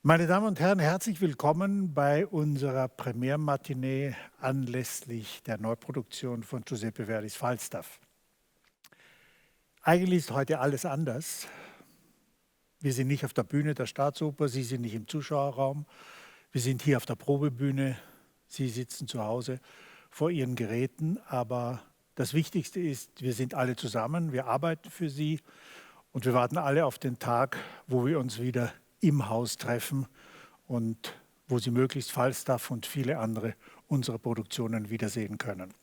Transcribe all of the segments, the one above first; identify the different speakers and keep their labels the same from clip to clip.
Speaker 1: Meine Damen und Herren, herzlich willkommen bei unserer Premiermatinee anlässlich der Neuproduktion von Giuseppe Verdis Falstaff. Eigentlich ist heute alles anders. Wir sind nicht auf der Bühne der Staatsoper, Sie sind nicht im Zuschauerraum. Wir sind hier auf der Probebühne, Sie sitzen zu Hause vor Ihren Geräten. Aber das Wichtigste ist, wir sind alle zusammen, wir arbeiten für Sie und wir warten alle auf den Tag, wo wir uns wieder im Haus treffen und wo Sie möglichst Falstaff und viele andere unserer Produktionen wiedersehen können.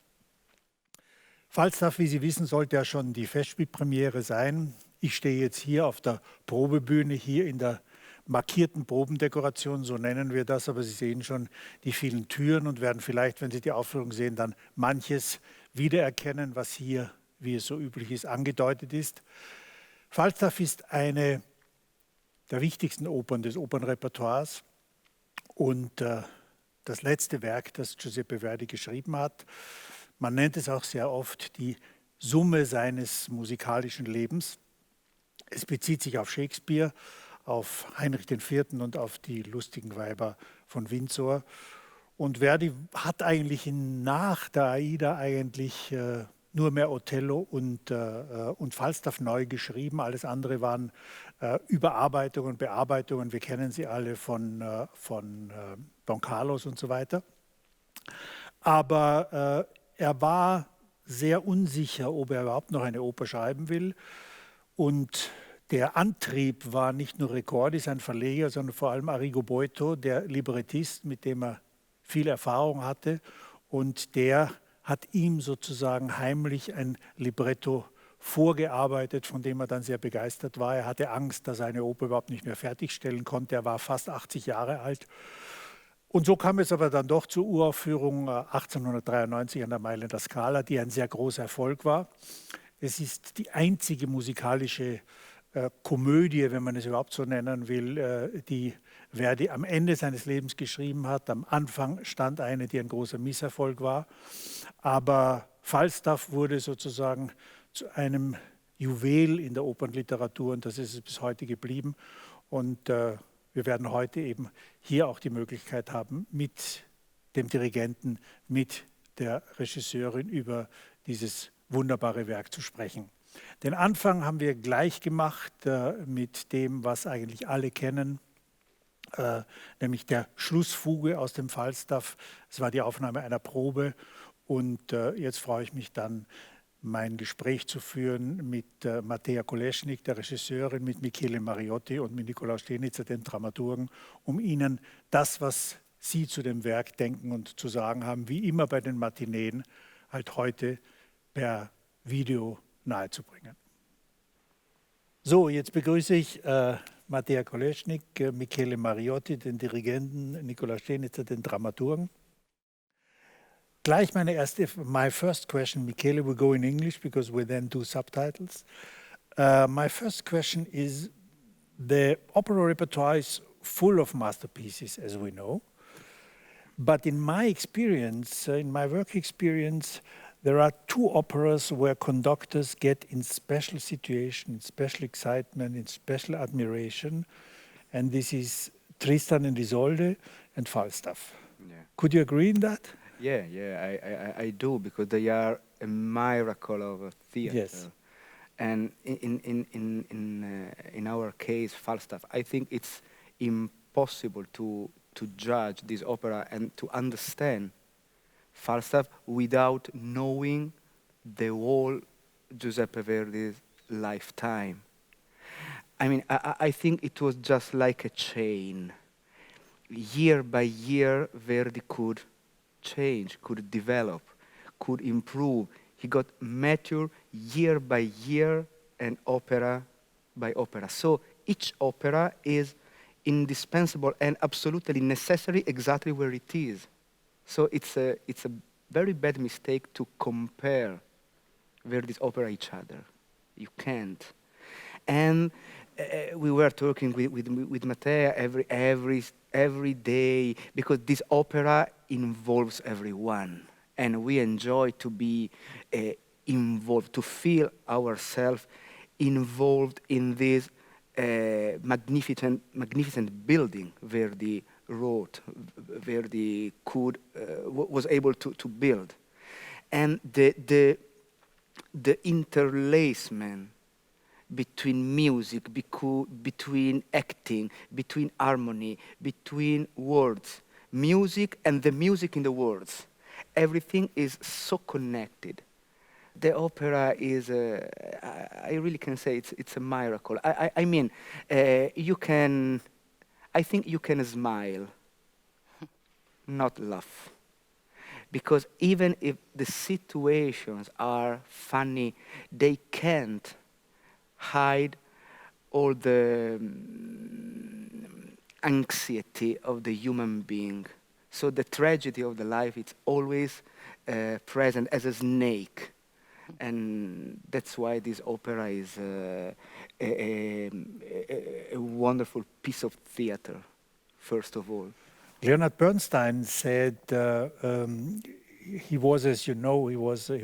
Speaker 1: Falstaff, wie Sie wissen, sollte ja schon die Festspielpremiere sein. Ich stehe jetzt hier auf der Probebühne, hier in der markierten Probendekoration, so nennen wir das, aber Sie sehen schon die vielen Türen und werden vielleicht, wenn Sie die Aufführung sehen, dann manches wiedererkennen, was hier, wie es so üblich ist, angedeutet ist. Falstaff ist eine der wichtigsten Opern des Opernrepertoires und das letzte Werk, das Giuseppe Verdi geschrieben hat. Man nennt es auch sehr oft die Summe seines musikalischen Lebens. Es bezieht sich auf Shakespeare, auf Heinrich IV. Und auf die lustigen Weiber von Windsor. Und Verdi hat eigentlich nach der Aida eigentlich nur mehr Othello und Falstaff neu geschrieben. Alles andere waren Überarbeitungen, Bearbeitungen. Wir kennen sie alle von Don Carlos und so weiter. Aber er war sehr unsicher, ob er überhaupt noch eine Oper schreiben will. Und der Antrieb war nicht nur Ricordi, sein Verleger, sondern vor allem Arrigo Boito, der Librettist, mit dem er viel Erfahrung hatte. Und der hat ihm sozusagen heimlich ein Libretto vorgearbeitet, von dem er dann sehr begeistert war. Er hatte Angst, dass er eine Oper überhaupt nicht mehr fertigstellen konnte. Er war fast 80 Jahre alt. Und so kam es aber dann doch zur Uraufführung 1893 an der Mailänder Scala, die ein sehr großer Erfolg war. Es ist die einzige musikalische Komödie, wenn man es überhaupt so nennen will, die Verdi am Ende seines Lebens geschrieben hat. Am Anfang stand eine, die ein großer Misserfolg war. Aber Falstaff wurde sozusagen zu einem Juwel in der Opernliteratur und das ist es bis heute geblieben. Und wir werden heute eben hier auch die Möglichkeit haben, mit dem Dirigenten, mit der Regisseurin über dieses wunderbare Werk zu sprechen. Den Anfang haben wir gleich gemacht mit dem, was eigentlich alle kennen, nämlich der Schlussfuge aus dem Falstaff. Es war die Aufnahme einer Probe und jetzt freue ich mich dann, mein Gespräch zu führen mit Mateja Koležnik, der Regisseurin, mit Michele Mariotti und mit Nikolaus Stenitzer, dem Dramaturgen, um Ihnen das, was Sie zu dem Werk denken und zu sagen haben, wie immer bei den Matineen, halt heute per Video nahezubringen. So, jetzt begrüße ich Mateja Koležnik, Michele Mariotti, den Dirigenten, Nikolaus Stenitzer, den Dramaturgen. Gleich my first question, Michele, we go in English because we then do subtitles. My first question is, the opera repertoire is full of masterpieces, as we know. But in my experience, in my work experience, there are two operas where conductors get in special situation, special excitement, in special admiration. And this is Tristan and Isolde and Falstaff.
Speaker 2: Yeah.
Speaker 1: Could you agree in that?
Speaker 2: Yeah, I do, because they are a miracle of theater.
Speaker 1: Yes.
Speaker 2: And in our case, Falstaff, I think it's impossible to judge this opera and to understand Falstaff without knowing the whole Giuseppe Verdi's lifetime. I mean, I think it was just like a chain. Year by year, Verdi could change, could develop, could improve. He got mature year by year and opera by opera. So each opera is indispensable and absolutely necessary exactly where it is. So it's a very bad mistake to compare Verdi's opera each other. You can't. And we were talking with Mateja every day, because this opera involves everyone, and we enjoy to be involved, to feel ourselves involved in this magnificent building Verdi wrote, Verdi was able to build, and the interlacement between music, between acting, between harmony, between words, music and the music in the words. Everything is so connected. The opera is, I really can say it's a miracle. I mean, I think you can smile, not laugh. Because even if the situations are funny, they can't hide all the anxiety of the human being. So the tragedy of the life, it's always present as a snake. And that's why this opera is a wonderful piece of theater, first of all.
Speaker 1: Leonard Bernstein said he was, as you know, he was a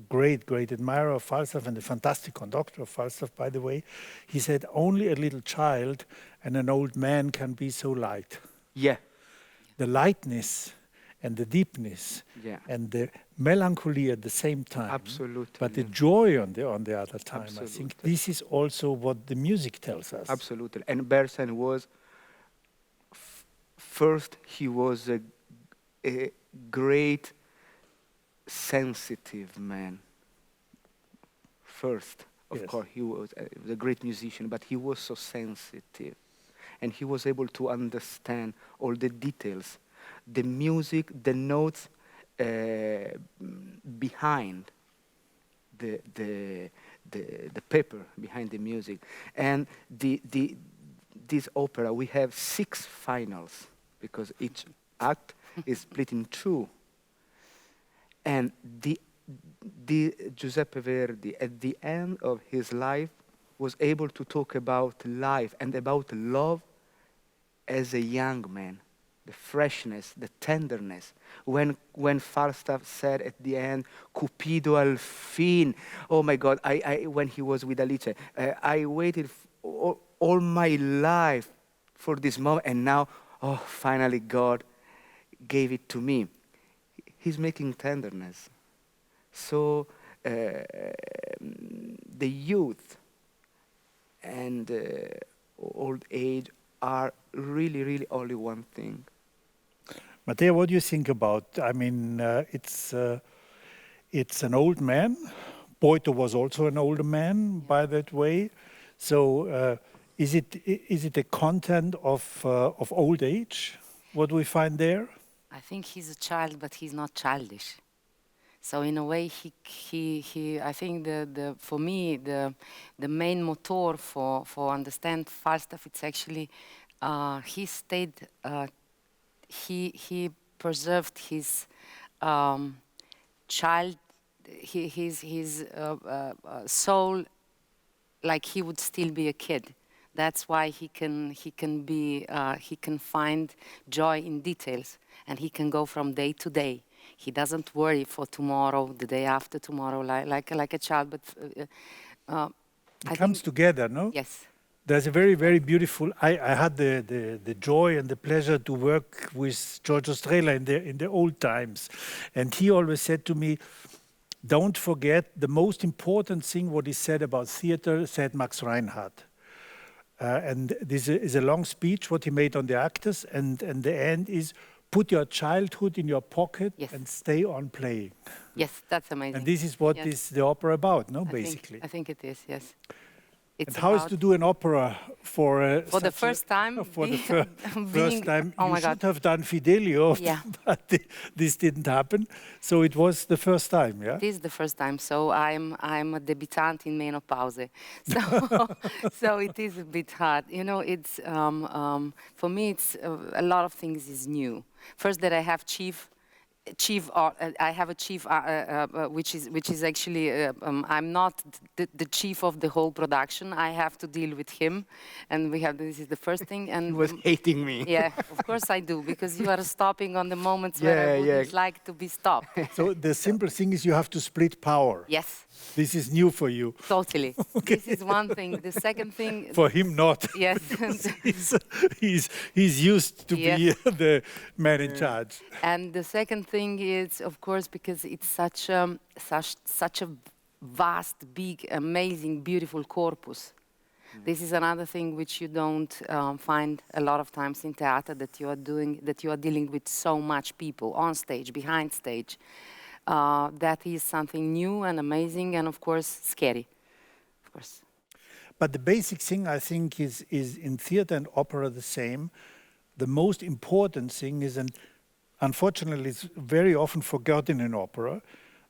Speaker 1: great admirer of Falstaff and a fantastic conductor of Falstaff, by the way. He said, only a little child and an old man can be so light.
Speaker 2: Yeah.
Speaker 1: The lightness and the deepness and the melancholy at the same time.
Speaker 2: Absolutely.
Speaker 1: But the joy on the other time.
Speaker 2: Absolutely.
Speaker 1: I think this is also what the music tells us.
Speaker 2: Absolutely. And Bernstein was, first, he was a great sensitive man. First, of course, he was a great musician, but he was so sensitive. And he was able to understand all the details, the music, the notes behind the paper, behind the music. And this opera, we have 6 finals, because each act is split in two. And the Giuseppe Verdi, at the end of his life, was able to talk about life and about love as a young man, the freshness, the tenderness. When Falstaff said at the end, Cupido al fin, oh my God, when he was with Alice, I waited all my life for this moment, and now, oh, finally God gave it to me. He's making tenderness. So the youth and old age are really, really only one thing.
Speaker 1: Mateja, what do you think about? I mean, it's an old man. Boito was also an older man by that way. So is it the content of old age? What we find there?
Speaker 3: I think he's a child, but he's not childish. So in a way, I think for me the main motor for understand Falstaff, it's actually he stayed he preserved his his soul, like he would still be a kid. That's why he can find joy in details, and he can go from day to day. He doesn't worry for tomorrow, the day after tomorrow, like a child. But
Speaker 1: it comes together, no?
Speaker 3: Yes.
Speaker 1: There's a very, very beautiful. I had the joy and the pleasure to work with Giorgio Strehla in the old times, and he always said to me, "Don't forget the most important thing. What he said about theater," said Max Reinhardt. And this is a long speech what he made on the actors, and the end is, put your childhood in your pocket, yes, and stay on playing.
Speaker 3: Yes, that's amazing.
Speaker 1: And this is what is the opera about, no? Basically.
Speaker 3: I think it is, yes.
Speaker 1: It's and how is to do an opera for
Speaker 3: the first time?
Speaker 1: For the first time, oh, you should have done Fidelio, yeah, but this didn't happen. So it was the first time, yeah.
Speaker 3: It is the first time. So I'm a debutante in menopause. So so it is a bit hard. You know, it's for me, it's a lot of things is new. First, that I have I have a chief, which is actually I'm not the chief of the whole production. I have to deal with him, and this is the first thing. And
Speaker 2: he was hating me.
Speaker 3: Yeah, of course I do, because you are stopping on the moments where I wouldn't like to be stopped.
Speaker 1: So the simple thing is you have to split power.
Speaker 3: Yes.
Speaker 1: This is new for you.
Speaker 3: Totally. Okay. This is one thing. The second thing.
Speaker 1: For him, not.
Speaker 3: Yes.
Speaker 1: he's used to be the man in charge.
Speaker 3: And the second thing is, of course, because it's such a vast, big, amazing, beautiful corpus. This is another thing which you don't find a lot of times in theater, that you are dealing with so much people on stage, behind stage. That is something new and amazing, and of course scary, of course.
Speaker 1: But the basic thing, I think, is in theater and opera the same. The most important thing is, and unfortunately it's very often forgotten in opera,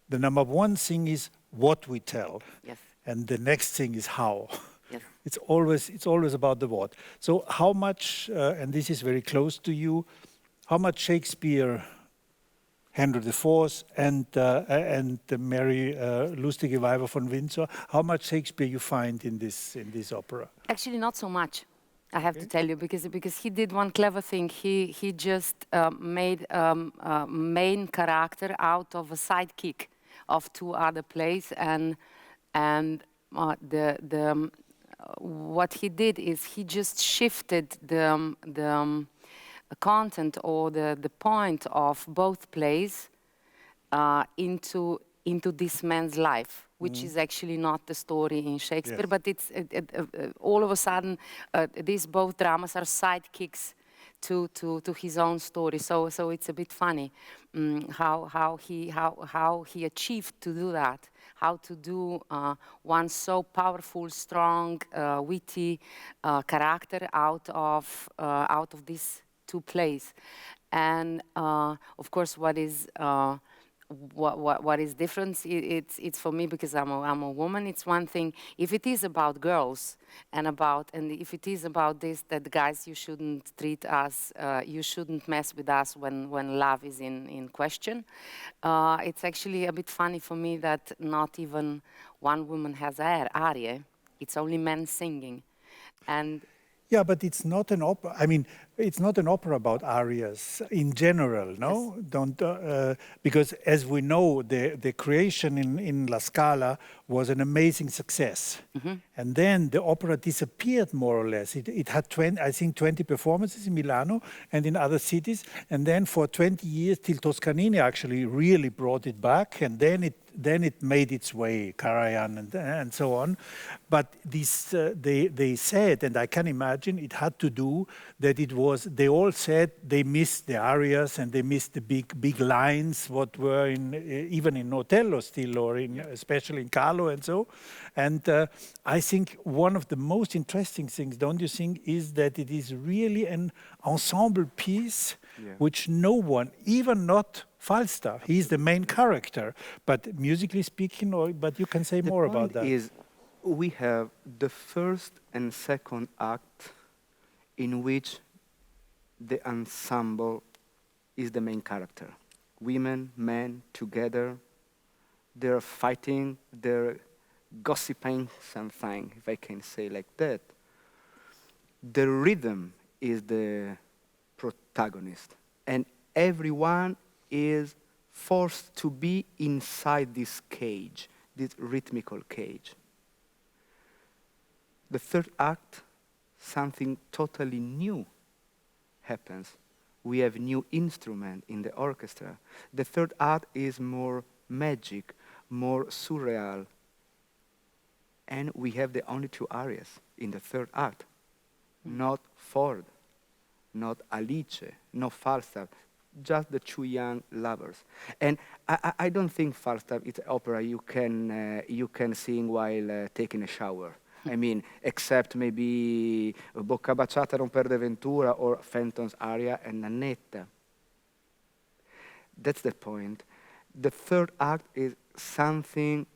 Speaker 1: the number one thing is what we tell.
Speaker 3: Yes.
Speaker 1: And the next thing is how.
Speaker 3: Yes.
Speaker 1: It's always about the what. So how much, and this is very close to you, how much Shakespeare, Henry IV and the Mary Lustige Weiber von Windsor, how much Shakespeare you find in this opera?
Speaker 3: Actually, not so much. I have to tell you, because he did one clever thing. He just made main character out of a sidekick of two other plays, and what he did is he just shifted the content or the point of both plays into this man's life, which is actually not the story in Shakespeare, yes, but it's all of a sudden these both dramas are sidekicks to his own story. So it's a bit funny how he achieved to do that. How to do one so powerful, strong, witty character out of these two plays. And of course, what is what is different, it's for me, because I'm a woman, it's one thing. If it is about girls and if it is about this, that guys, you shouldn't treat us, you shouldn't mess with us when love is in question. It's actually a bit funny for me that not even one woman has aria. It's only men singing. And
Speaker 1: yeah, but it's not an opera. I mean, it's not an opera about arias in general, no?
Speaker 3: Yes.
Speaker 1: Don't because, as we know, the creation in La Scala was an amazing success, and then the opera disappeared more or less. It had 20 performances in Milano and in other cities, and then for 20 years till Toscanini actually really brought it back, and then it made its way, Karajan and so on. But this, they said, and I can imagine it had to do that they all said they missed the arias and they missed the big lines, what were even in Otello still, or especially in Carlo and so. And I think one of the most interesting things, don't you think, is that it is really an ensemble piece which no one, even not Falstaff, he's the main character, but musically speaking, but you can say more about that.
Speaker 2: The point is, we have the first and second act in which the ensemble is the main character. Women, men, together, they're fighting, they're gossiping something, if I can say like that. The rhythm is the protagonist, and everyone is forced to be inside this cage, this rhythmical cage. The third act, something totally new happens. We have new instrument in the orchestra. The third act is more magic, more surreal. And we have the only two arias in the third act. Not Ford, not Alice, not Falstaff, just the two young lovers. And I don't think Falstaff is an opera you can sing while taking a shower. I mean, except maybe Bocca Baciata non perde ventura or Fenton's aria and Nannetta. That's the point. The third act is something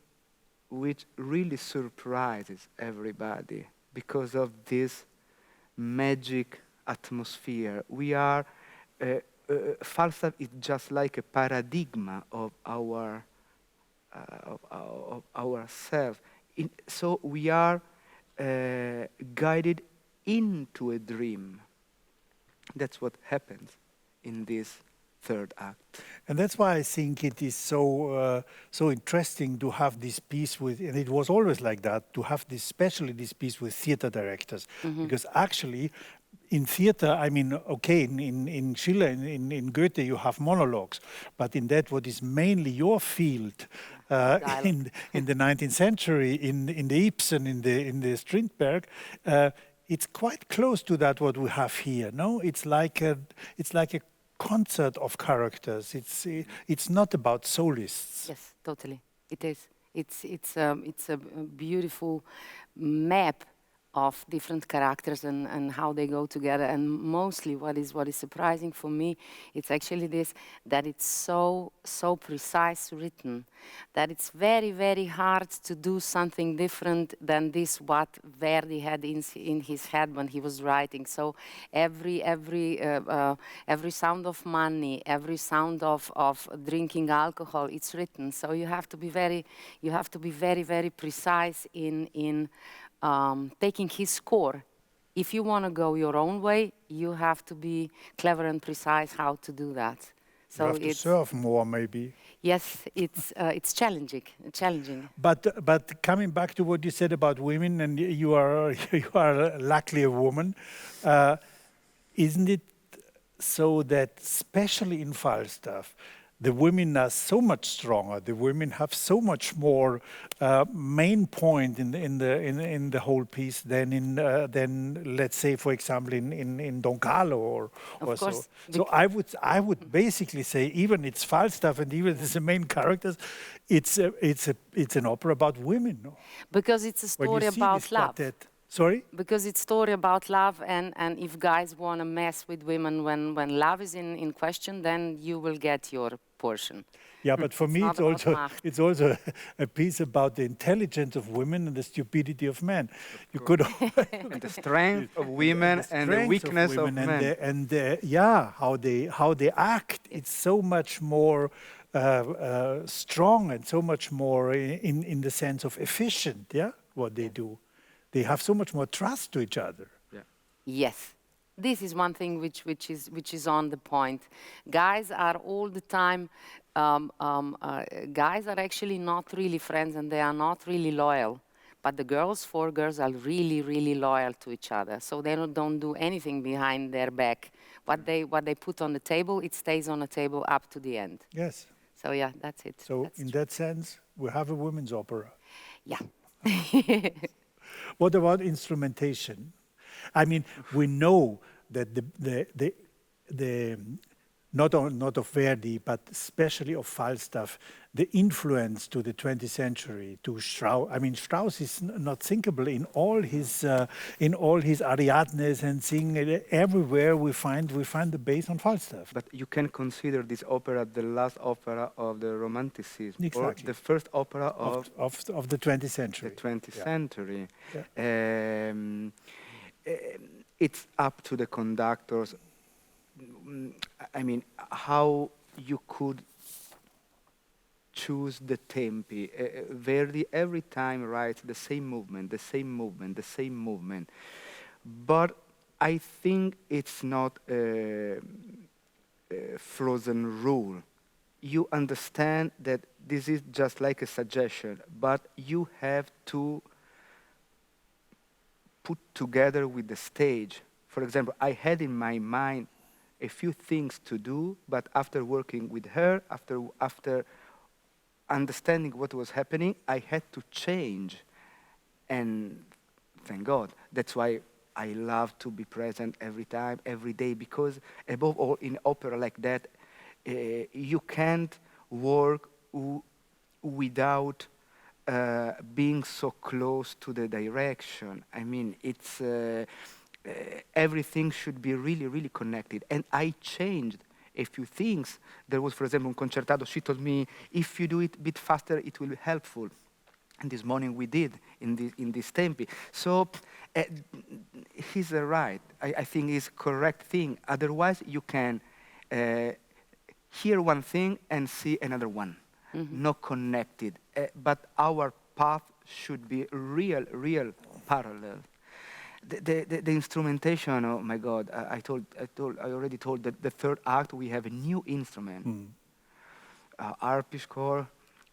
Speaker 2: which really surprises everybody because of this magic atmosphere. We are, Falstaff is just like a paradigm of ourselves. So we are guided into a dream. That's what happens in this third act.
Speaker 1: And that's why I think it is so interesting to have this piece with, and it was always like that, to have this, especially this piece with theater directors, because actually in theater, I mean, okay, in Schiller, in Goethe, you have monologues, but in that, what is mainly your field in the 19th century, in the Ibsen, in the Strindberg, it's quite close to that what we have here. No, it's like a concert of characters. It's not about solists.
Speaker 3: Yes, totally. It is. It's a beautiful map of different characters and how they go together. And mostly what is surprising for me, it's actually this, that it's so precise written, that it's very, very hard to do something different than this what Verdi had in his head when he was writing. So every sound of money, every sound of drinking alcohol, it's written. So you have to be very, very precise in taking his score. If you want to go your own way, you have to be clever and precise how to do that. So
Speaker 1: you have to serve more, maybe.
Speaker 3: Yes, it's challenging.
Speaker 1: But coming back to what you said about women, and you are luckily a woman, isn't it so that, especially in Falstaff, the women are so much stronger. The women have so much more main point in the whole piece than let's say, for example, in Don Carlo or so. So I would basically say, even it's Falstaff and even it's the main characters, it's an opera about women. No?
Speaker 3: Because it's a story about love.
Speaker 1: Sorry?
Speaker 3: Because it's story about love, and if guys want to mess with women when love is in question, then you will get your portion.
Speaker 1: Yeah, but for me,
Speaker 3: not about Macht.
Speaker 1: it's also a piece about the intelligence of women and the stupidity of men. You could
Speaker 2: And the strength of women and the weakness of men.
Speaker 1: How they act. It's so much more strong and so much more in the sense of efficient. Yeah, what they do. They have so much more trust to each other.
Speaker 2: Yeah.
Speaker 3: Yes, this is one thing which is on the point. Guys are all the time. Guys are actually not really friends, and they are not really loyal. But the four girls are really, really loyal to each other. So they don't do anything behind their back. What they put on the table, it stays on the table up to the end.
Speaker 1: Yes.
Speaker 3: So yeah, that's it.
Speaker 1: So
Speaker 3: That's
Speaker 1: in
Speaker 3: true.
Speaker 1: that sense, we have a women's opera.
Speaker 3: Yeah.
Speaker 1: What about instrumentation? I mean, we know that the not of Verdi, but especially of Falstaff, the influence to the 20th century, to Strauss. I mean, Strauss is not thinkable in all his Ariadnes and thing. Everywhere we find the base on Falstaff.
Speaker 2: But you can consider this opera the last opera of the Romanticism,
Speaker 1: Exactly.
Speaker 2: or the first opera
Speaker 1: of the 20th century.
Speaker 2: the 20th
Speaker 1: Yeah.
Speaker 2: century.
Speaker 1: Yeah.
Speaker 2: It's up to the conductors. I mean, how you could choose the tempi. Verdi every time writes the same movement, the same movement, the same movement. But I think it's not a frozen rule. You understand that this is just like a suggestion, but you have to put together with the stage. For example, I had in my mind a few things to do, but after working with her, after understanding what was happening, I had to change. And thank God. That's why I love to be present every time, every day, because above all, in opera like that, you can't work without being so close to the direction. I mean, it's everything should be really, really connected. And I changed a few things. There was, for example, un concertato. She told me, if you do it a bit faster, it will be helpful. And this morning we did in this tempi. So he's right. I think it's correct thing. Otherwise, you can hear one thing and see another one, not connected. But our path should be real parallel. The instrumentation, oh my God, I already told that the third act we have a new instrument. Harpsichord,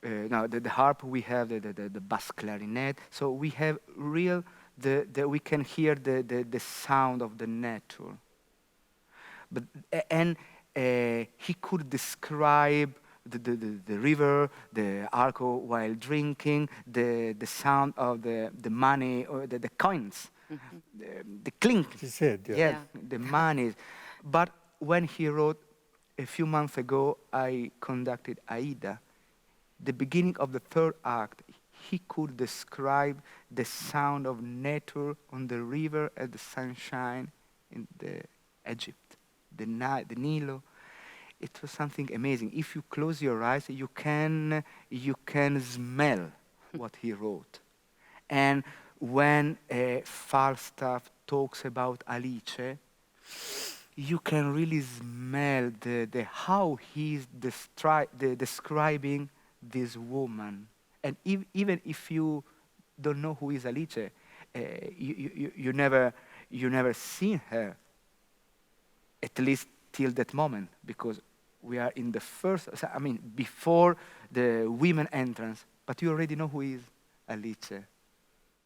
Speaker 2: now the harp, we have the bass clarinet. So we have we can hear the sound of the nature. But he could describe the river, the arco while drinking, the sound of the money or the coins. The clink.
Speaker 1: She said, yeah.
Speaker 2: Yeah, the money. But when he wrote, a few months ago, I conducted Aida. The beginning of the third act, he could describe the sound of nature on the river and the sunshine in the Egypt, the Nilo. It was something amazing. If you close your eyes, you can smell what he wrote. And when Falstaff talks about Alice, you can really smell how he's describing this woman. And even if you don't know who is Alice, you never seen her, at least till that moment, because we are in the first, I mean, before the women entrance, but you already know who is Alice.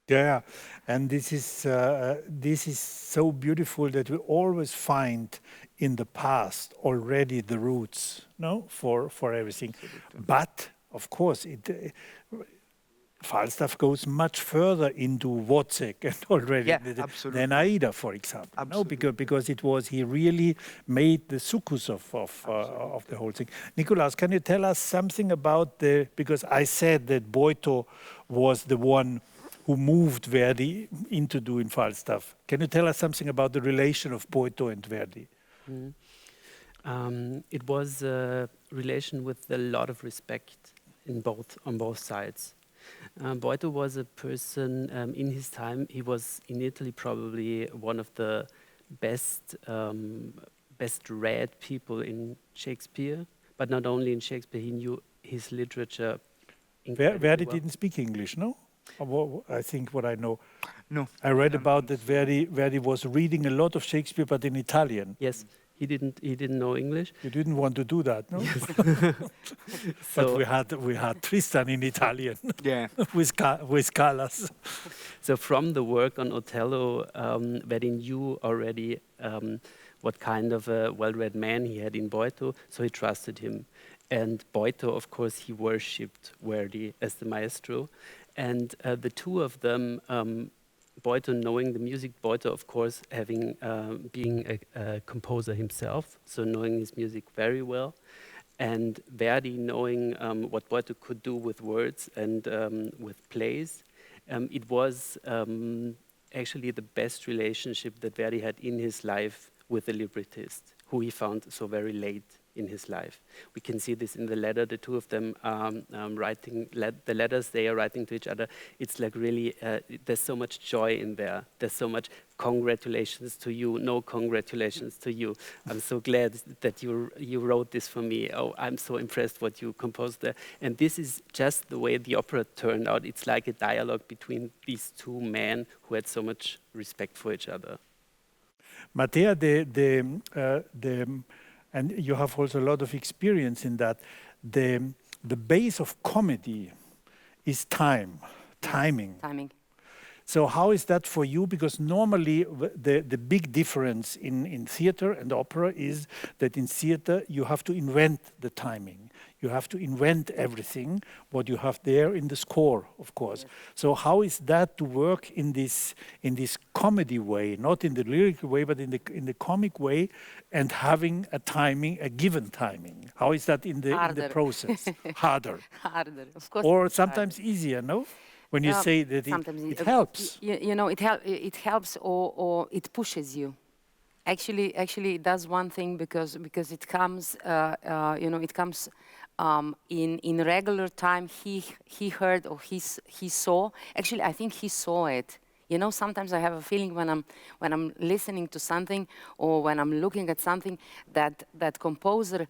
Speaker 1: Yeah, and this is so beautiful that we always find in the past already the roots, no, for everything. But of course, Falstaff goes much further into Wozzeck and already than Aida, for example. No, because he really made the succus of the whole thing. Nikolaus, can you tell us something about because I said that Boito was the one who moved Verdi into doing Falstaff. Can you tell us something about the relation of Boito and Verdi?
Speaker 4: It was a relation with a lot of respect on both sides. Boito was a person in his time. He was in Italy probably one of the best read people in Shakespeare, but not only in Shakespeare. He knew his literature.
Speaker 1: Verdi didn't speak English, no? I think what I know.
Speaker 2: No.
Speaker 1: I read about that Verdi was reading a lot of Shakespeare, but in Italian.
Speaker 4: Yes. He didn't know English.
Speaker 1: You didn't want to do that, no?
Speaker 4: Yes.
Speaker 1: But we had Tristan in Italian.
Speaker 2: Yeah.
Speaker 1: with Callas.
Speaker 4: So from the work on Othello, Verdi knew already what kind of a well-read man he had in Boito, so he trusted him. And Boito, of course, he worshipped Verdi as the maestro. And the two of them, Boito knowing the music, Boito, of course, being a composer himself, so knowing his music very well, and Verdi knowing what Boito could do with words and with plays. It was actually the best relationship that Verdi had in his life with the librettist, who he found so very late in his life. We can see this in the letter. The two of them writing the letters they are writing to each other. It's like really, there's so much joy in there. There's so much congratulations to you, no congratulations to you. I'm so glad that you wrote this for me. Oh, I'm so impressed what you composed there. And this is just the way the opera turned out. It's like a dialogue between these two men who had so much respect for each other.
Speaker 1: Mateja, and you have also a lot of experience in that. The base of comedy is timing.
Speaker 3: Timing.
Speaker 1: So how is that for you? Because normally the big difference in theater and opera is that in theater you have to invent the timing. You have to invent everything, what you have there in the score, of course. Yes. So how is that to work in this comedy way, not in the lyrical way, but in the comic way, and having a given timing? How is that in the process? Harder.
Speaker 3: Harder, of course.
Speaker 1: Or sometimes easier, no? When you say that it helps.
Speaker 3: You know, it helps or it pushes you. Actually, it does one thing because it comes, it comes in regular time. He heard or he saw. Actually, I think he saw it. You know, sometimes I have a feeling when I'm listening to something or when I'm looking at something that composer,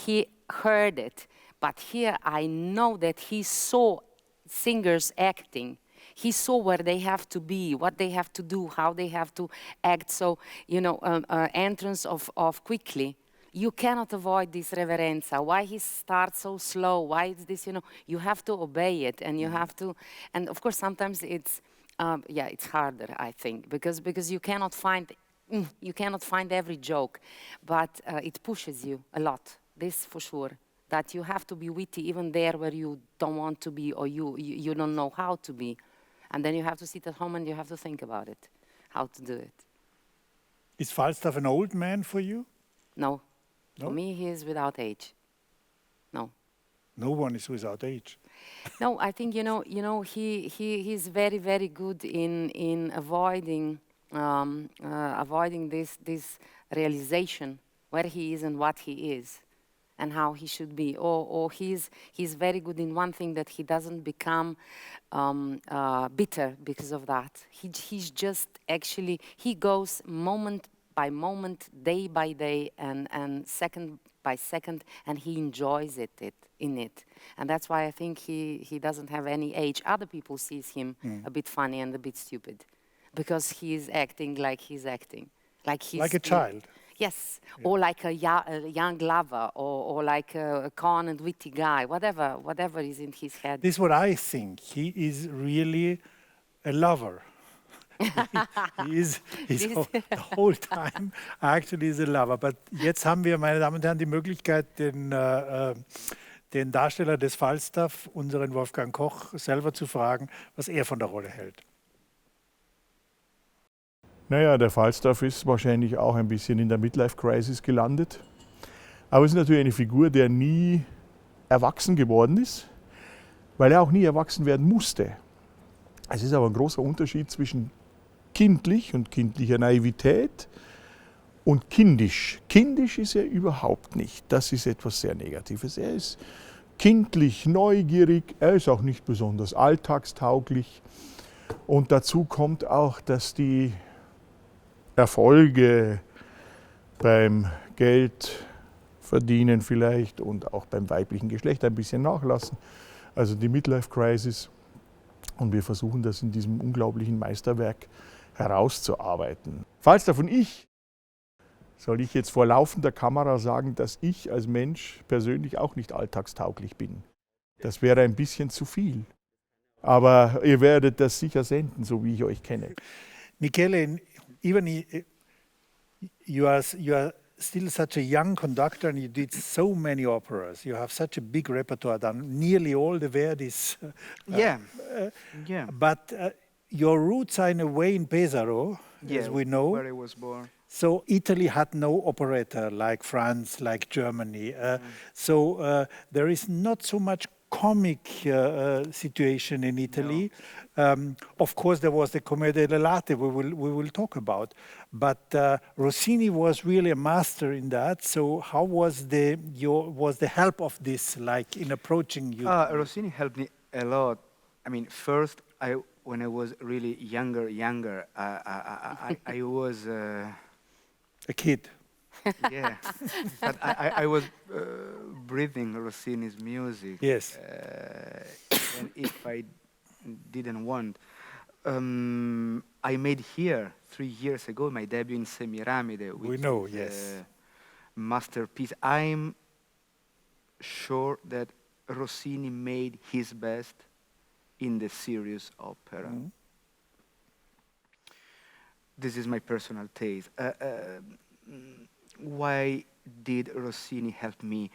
Speaker 3: he heard it, but here I know that he saw singers acting. He saw where they have to be, what they have to do, how they have to act. So, entrance of quickly. You cannot avoid this reverenza. Why he starts so slow? Why is this? You have to obey it, and you have to. And of course, sometimes it's harder. I think because you cannot find every joke, but it pushes you a lot. This for sure. That you have to be witty even there where you don't want to be or you don't know how to be. And then you have to sit at home and you have to think about it, how to do it.
Speaker 1: Is Falstaff an old man for you?
Speaker 3: No. For me, he is without age. No.
Speaker 1: No one is without age.
Speaker 3: No, I think, he is very, very good in avoiding this realization where he is and what he is. And how he should be, or he's very good in one thing, that he doesn't become bitter because of that. He's just actually, he goes moment by moment, day by day, and second by second, and he enjoys it. And that's why I think he doesn't have any age. Other people sees him a bit funny and a bit stupid, because he is acting like he's acting, like
Speaker 1: a child.
Speaker 3: Yes, yeah. Or like a young lover, or like a con and witty guy, whatever is in his head.
Speaker 1: This is what I think. He is really a lover. He's the whole time actually is a lover. But jetzt haben wir, meine Damen und Herren, die Möglichkeit, den Darsteller des Falstaff, unseren Wolfgang Koch, selber zu fragen, was er von der Rolle hält.
Speaker 5: Naja, der Falstaff ist wahrscheinlich auch ein bisschen in der Midlife-Crisis gelandet. Aber es ist natürlich eine Figur, der nie erwachsen geworden ist, weil er auch nie erwachsen werden musste. Es ist aber ein großer Unterschied zwischen kindlich und kindlicher Naivität und kindisch. Kindisch ist er überhaupt nicht. Das ist etwas sehr Negatives. Er ist kindlich, neugierig, er ist auch nicht besonders alltagstauglich. Und dazu kommt auch, dass die Erfolge beim Geldverdienen vielleicht und auch beim weiblichen Geschlecht ein bisschen nachlassen. Also die Midlife-Crisis. Und wir versuchen das in diesem unglaublichen Meisterwerk herauszuarbeiten. Falstaff und ich, soll ich jetzt vor laufender Kamera sagen, dass ich als Mensch persönlich auch nicht alltagstauglich bin. Das wäre ein bisschen zu viel. Aber ihr werdet das sicher senden, so wie ich euch kenne.
Speaker 1: Michele, even you are still such a young conductor and you did so many operas. You have such a big repertoire, done nearly all the Verdis.
Speaker 2: Yeah.
Speaker 1: But your roots are in a way in Pesaro, as we know.
Speaker 2: Where I was born.
Speaker 1: So Italy had no operetta like France, like Germany. So there is not so much comic situation in Italy. No. Of course, there was the Commedia dell'arte we will talk about, but Rossini was really a master in that. So how was the help of this like in approaching you?
Speaker 2: Rossini helped me a lot. I mean, first, when I was really younger, I was
Speaker 1: a kid.
Speaker 2: Yeah, but I was breathing Rossini's music.
Speaker 1: Yes.
Speaker 2: And if I didn't want, I made here 3 years ago my debut in Semiramide, which is a masterpiece. I'm sure that Rossini made his best in the serious opera. Mm-hmm. This is my personal taste. Why did Rossini help me?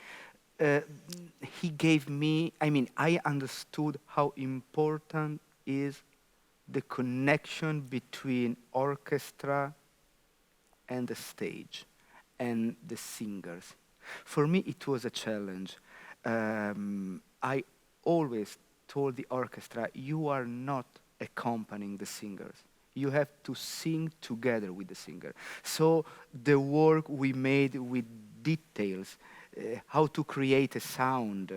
Speaker 2: He gave me, I understood how important is the connection between orchestra and the stage and the singers. For me, it was a challenge. I always told the orchestra, you are not accompanying the singers. You have to sing together with the singer. So the work we made with details, how to create a sound,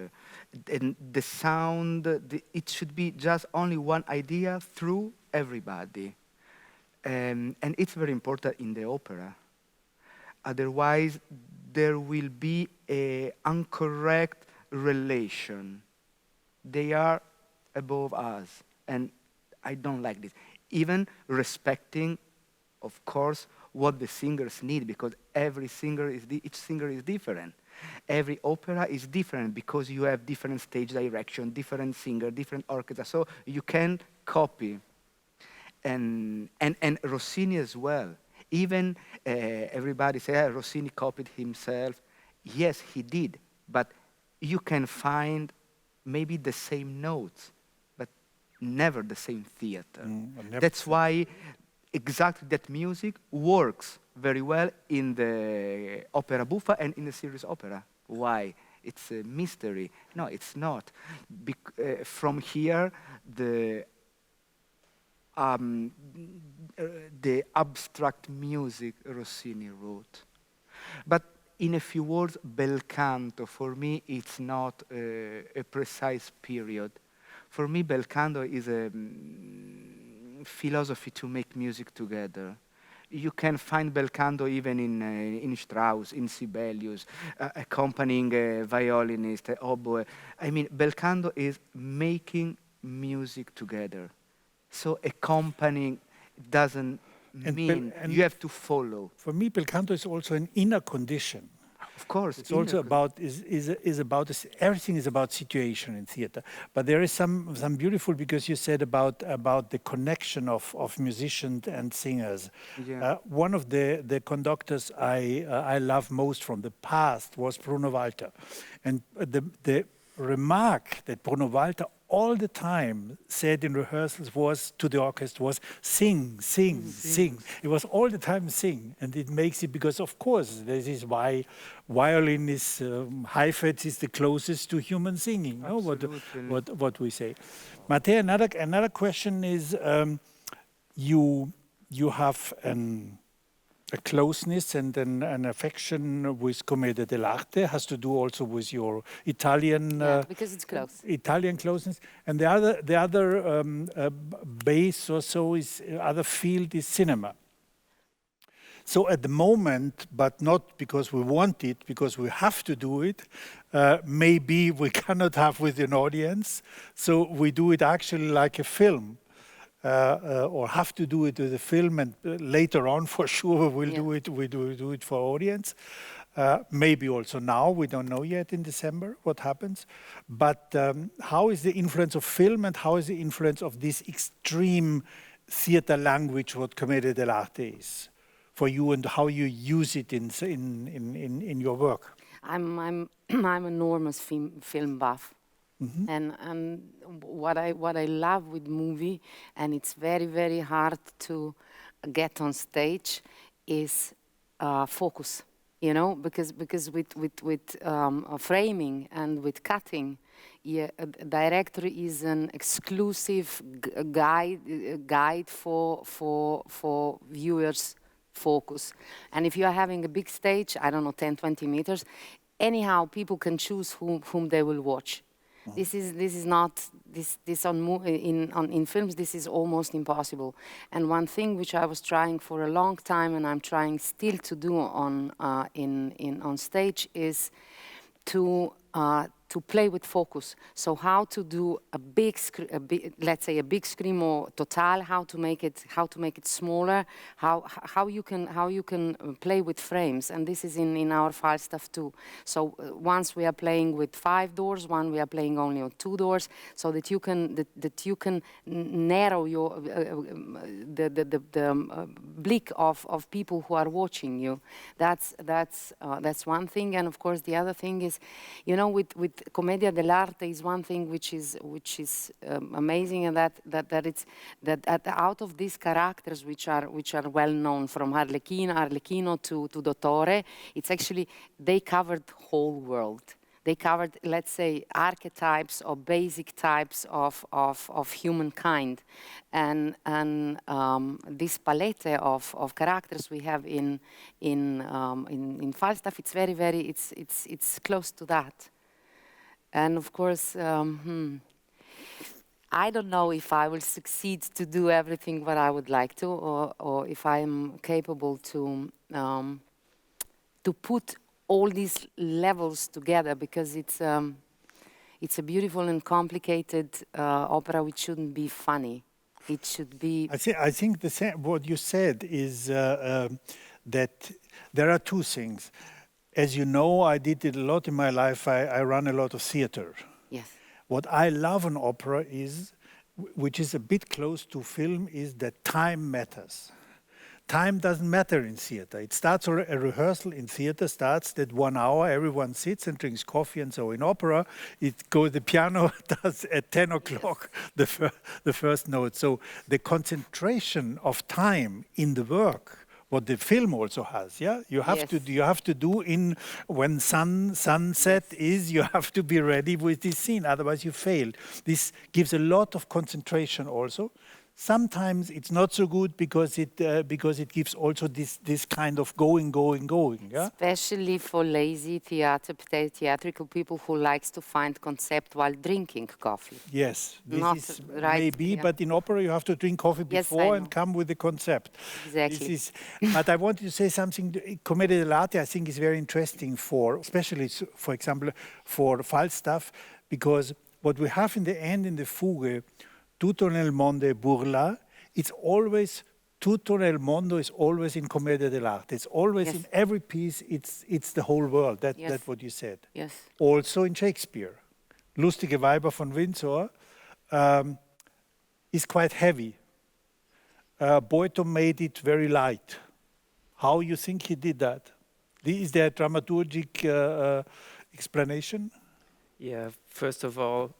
Speaker 2: and the sound, it should be just only one idea through everybody. And it's very important in the opera. Otherwise, there will be an incorrect relation. They are above us, and I don't like this. Even respecting, of course, what the singers need, because each singer is different. Every opera is different because you have different stage direction, different singer, different orchestra, so you can copy. And Rossini as well. Even everybody say Rossini copied himself. Yes, he did, but you can find maybe the same notes, never the same theater. That's why exactly that music works very well in the opera buffa and in the serious opera. Why? It's a mystery. No, it's not. From here, the abstract music Rossini wrote. But in a few words, bel canto, for me, it's not a precise period. For me, bel canto is a philosophy to make music together. You can find bel canto even in Strauss, in Sibelius, accompanying a violinist, a oboe. Bel canto is making music together. So accompanying doesn't mean you have to follow.
Speaker 1: For me, bel canto is also an inner condition.
Speaker 2: Of course,
Speaker 1: it's also about everything is about situation in theater. But there is some beautiful, because you said about the connection of musicians and singers. Yeah. One of the conductors I love most from the past was Bruno Walter, and the remark that Bruno Walter all the time said in rehearsals was to the orchestra was sing, sing, sing. It was all the time sing, and it makes it, because of course this is why violin is high-fret is the closest to human singing. No? What we say. Mateja, another question is you have a closeness and an affection with Commedia dell'arte, has to do also with your Italian
Speaker 3: because it's close.
Speaker 1: Italian closeness, and the other base or so is other field is cinema. So at the moment, but not because we want it, because we have to do it, maybe we cannot have with an audience, so we do it actually like a film. Or have to do it with a film, and later on for sure we'll do it. We do it for audience. Maybe also now, we don't know yet in December what happens. But how is the influence of film, and how is the influence of this extreme theater language what Commedia dell'arte is for you, and how you use it in your work?
Speaker 3: I'm enormous film buff. And what I love with movie, and it's very, very hard to get on stage, is focus. You know, because with framing and with cutting, a director is an exclusive guide for viewers' focus. And if you are having a big stage, I don't know, 10, 20 meters, anyhow people can choose whom they will watch. This is not in films. This is almost impossible. And one thing which I was trying for a long time, and I'm trying still to do on stage, is to play with focus. So how to do let's say a big screen or total, how to make it smaller, how you can play with frames, and this is in our Falstaff too. So once we are playing with 5 doors, one we are playing only on 2 doors, so that you can narrow your the blick of people who are watching you. That's one thing, and of course the other thing is, you know, with Commedia dell'arte is one thing which is amazing, and that out of these characters which are well known, from Arlecchino to Dottore, it's actually they covered the whole world. They covered, let's say, archetypes or basic types of humankind, and this palette of characters we have in Falstaff, it's very, very, it's close to that. And of course, I don't know if I will succeed to do everything what I would like to, or if I'm capable to put all these levels together, because it's a beautiful and complicated opera which shouldn't be funny. It should be.
Speaker 1: I think the same, what you said is that there are two things. As you know, I did it a lot in my life. I run a lot of theater.
Speaker 3: Yes.
Speaker 1: What I love in opera is, which is a bit close to film, is that time matters. Time doesn't matter in theater. It starts, a rehearsal in theater starts that 1 hour, everyone sits and drinks coffee, and so in opera, the piano does at 10 o'clock the first note. So the concentration of time in the work, what the film also has, yeah, you have to do when sunset is, you have to be ready with this scene, otherwise you fail. This gives a lot of concentration also. Sometimes it's not so good because it gives also this kind of going. Yeah?
Speaker 3: Especially for lazy theatrical people who likes to find concept while drinking coffee.
Speaker 1: Yes, this
Speaker 3: not
Speaker 1: is
Speaker 3: right,
Speaker 1: maybe,
Speaker 3: yeah.
Speaker 1: But in opera you have to drink coffee before and come with the concept.
Speaker 3: Exactly.
Speaker 1: But I wanted to say something. Commedia dell'arte, I think, is very interesting especially for example, for Falstaff, because what we have in the end in the fugue, tutto nel mondo è burla, it's always, tutto nel mondo is always in Commedia dell'arte. It's always in every piece, it's the whole world. That's what you said.
Speaker 3: Yes.
Speaker 1: Also in Shakespeare. Lustige Weiber von Windsor is quite heavy. Boito made it very light. How you think he did that? Is there a dramaturgic explanation?
Speaker 4: Yeah, first of all,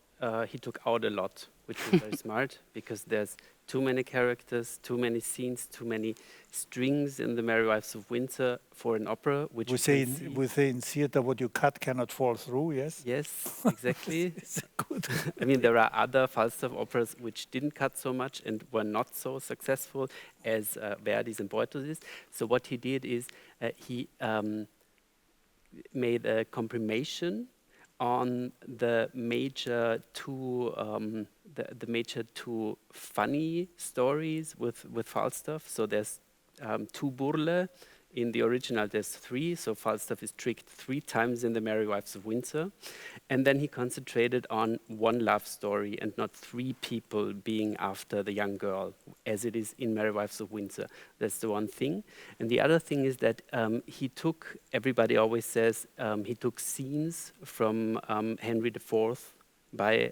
Speaker 4: he took out a lot, which was very smart, because there's too many characters, too many scenes, too many strings in the Merry Wives of Windsor for an opera, which
Speaker 1: we say in theater, what you cut cannot fall through, yes?
Speaker 4: Yes, exactly.
Speaker 1: It's good.
Speaker 4: I mean, there are other Falstaff operas which didn't cut so much and were not so successful as Verdis and Boito's. So what he did is he made a comprimation on the major two the major two funny stories with Falstaff. So there's two Burle. In the original, there's 3, so Falstaff is tricked 3 times in the Merry Wives of Windsor. And then he concentrated on one love story and not 3 people being after the young girl, as it is in Merry Wives of Windsor. That's the one thing. And the other thing is that he took, everybody always says, he took scenes from Henry IV by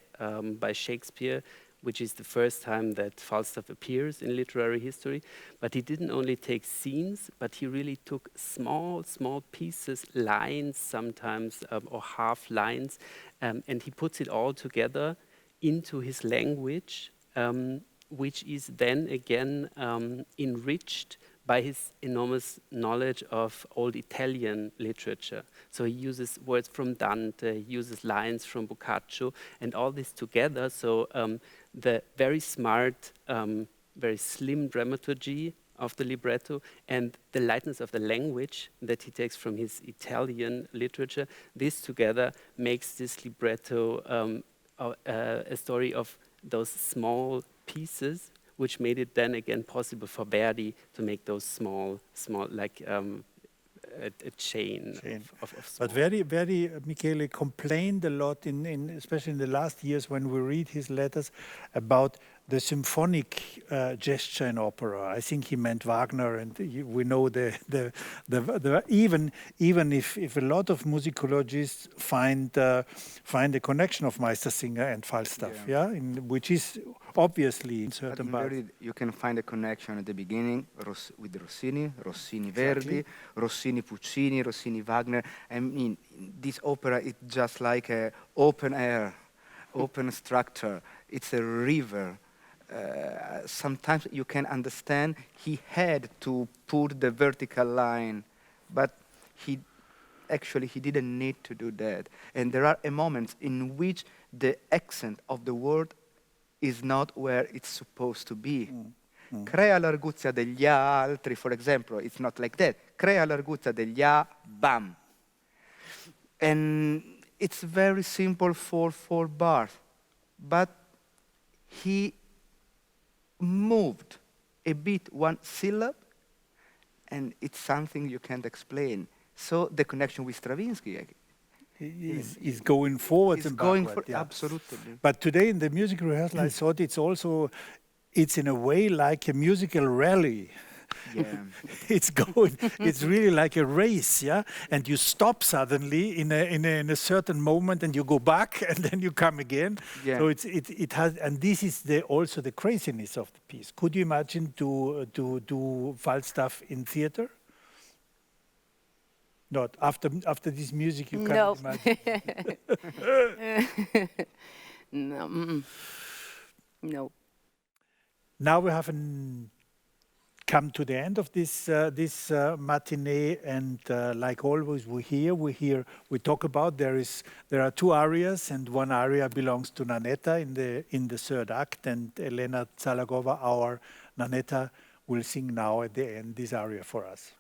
Speaker 4: Shakespeare, which is the first time that Falstaff appears in literary history. But he didn't only take scenes, but he really took small pieces, lines sometimes, or half lines, and he puts it all together into his language, which is then again enriched by his enormous knowledge of old Italian literature. So he uses words from Dante, he uses lines from Boccaccio, and all this together. So the very smart, very slim dramaturgy of the libretto and the lightness of the language that he takes from his Italian literature, this together makes this libretto a story of those small pieces, which made it then again possible for Verdi to make those small like a chain. Of
Speaker 1: but Verdi, Michele, complained a lot, especially in the last years when we read his letters, about the symphonic gesture in opera. I think he meant Wagner, and we know even if a lot of musicologists find a connection of Meistersinger and Falstaff, which is obviously in certain parts.
Speaker 2: You can find a connection at the beginning with Rossini, Verdi, Rossini Puccini, Rossini Wagner. I mean, this opera is just like an open air, open structure. It's a river. Sometimes you can understand he had to put the vertical line, but he didn't need to do that. And there are moments in which the accent of the word is not where it's supposed to be. Crea l'arguzia degli altri, for example, it's not like that. Crea l'arguzia degli bam. And it's very simple for 4 bars, but he moved a bit one syllable, and it's something you can't explain. So the connection with Stravinsky
Speaker 1: is going forward and backward.
Speaker 2: Absolutely.
Speaker 1: But today in the music rehearsal, I thought it's in a way like a musical rally.
Speaker 2: Yeah.
Speaker 1: It's really like a race, yeah? And you stop suddenly in a certain moment and you go back and then you come again.
Speaker 2: Yeah.
Speaker 1: So it has, and this is also the craziness of the piece. Could you imagine to do Falstaff in theater? Not after this music you can't imagine.
Speaker 3: No. No.
Speaker 1: Now we have come to the end of this matinee, and like always, we talk about there are 2 arias, and one aria belongs to Nanetta in the 3rd act, and Elena Zalagova, our Nanetta, will sing now at the end this aria for us.